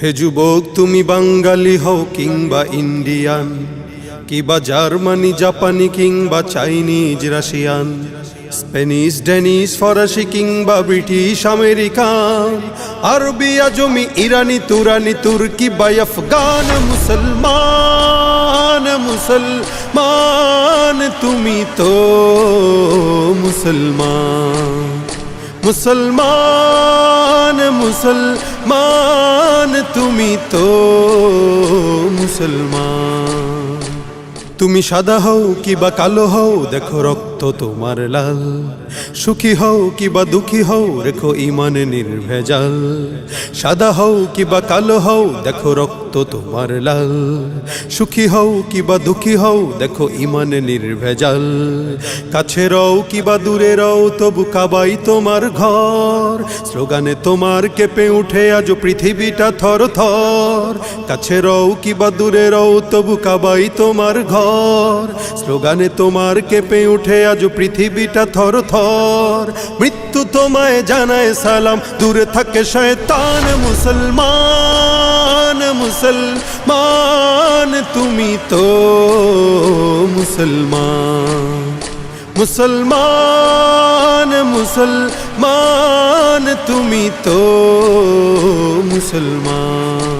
হে যুবক, তুমি বাঙালি হও কিংবা ইন্ডিয়ান, কিবা জার্মানি জাপানি কিংবা চাইনিজ রাশিয়ান, স্প্যানিশ ড্যানিশ ফরাসি কিংবা ব্রিটিশ আমেরিকান, আরবি আজমি ইরানি তুরানি তুর্কি বা আফগান, মুসলমান মুসলমান তুমি তো মুসলমান। মুসলমান মুসলমান তুমি তো মুসলমান। তুমি সাদা হও কিবা কালো হও, দেখো রক্ত তোমার লাল। সুখী হও কিবা দুঃখী হও, রেখো ইমান নির্ভেজাল। সাদা হও কিবা কালো হও, দেখো রক্ত তোমার লাল। সুখী হও কিবা দুঃখী হও, দেখো ইমান নির্ভেজাল। কাছে রও কিবা দূরে রও, তবু কাবাই তোমার ঘর। স্লোগানে তোমার কেঁপে উঠে আজ পৃথিবীটা থর থর। কাছে রও কিবা দূরে রও, তবু কাবাই তোমার ঘর। স্লোগানে তোমার কেঁপে উঠে আজ পৃথিবীটা থর থর। মৃত্যু তোমায় জানায় সালাম, দূরে থাকে শয়তান। মুসলমান মুসলমান তুমি তো মুসলমান। মুসলমান মুসলমান তুমি তো মুসলমান।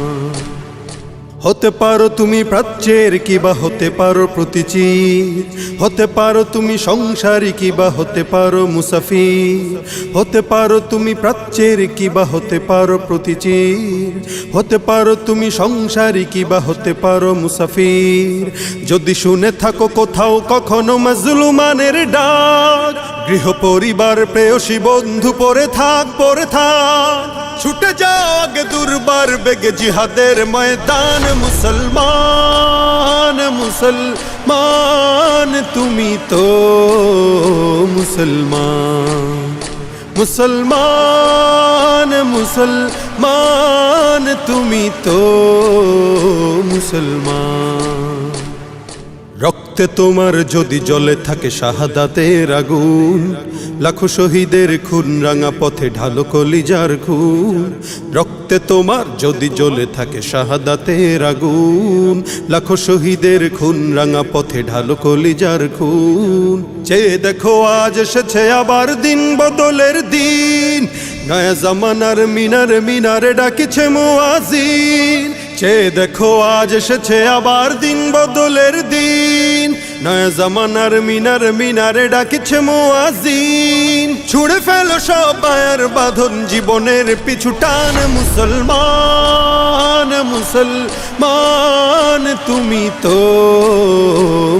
হতে পারো তুমি প্রাচ্যের কিবা হতে পারো প্রতিচির। হতে পারো তুমি সংসারী কিবা হতে পারো মুসাফির। হতে পারো তুমি প্রাচ্যের কিবা হতে পারো প্রতিচির। হতে পারো তুমি সংসারী কিবা হতে পারো মুসাফির। যদি শুনে থাকো কোথাও কখনো মাজলুমানের ডাক, গৃহ পরিবার প্রেয়সী বন্ধু পড়ে থাক পড়ে থাক। ছুটে যাও আগে দুর্বার বেগে জিহাদের ময়দান। মুসলমান মুসলমান তুমি তো মুসলমান। মুসলমান মুসলমান তুমি তো মুসলমান। রক্তে তোমার যদি জ্বলে থাকে শাহাদাতের আগুন, লাখো শহীদের খুন রাঙা পথে ঢালো কলিজার খুন। রক্তে তোমার যদি জ্বলে থাকে শাহাদাতের আগুন, লাখো শহীদের খুন রাঙা পথে ঢালো কলিজার খুন। চেয়ে দেখো আজ এসেছে আবার দিন বদলের দিন। নয়া জামানার মিনারে মিনারে ডাকিছে মুয়াজ্জিন। চেয়ে দেখো আজ এসেছে আবার দিন বদলের দিন। নয়া জামানার মিনারে মিনারে ডাকিছে মুয়াজ্জিন। ছুঁড়ে ফেলো সব মায়ার বাঁধন, জীবনের পিছু টান। মুসলমান মুসলমান তুমি তো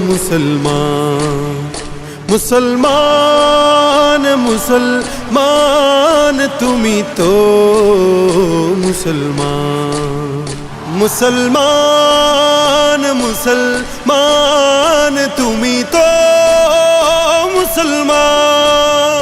মুসলমান। মুসলমান মুসলমান তুমি তো মুসলমান। মুসলমান মুসলমান তুমি তো মুসলমান।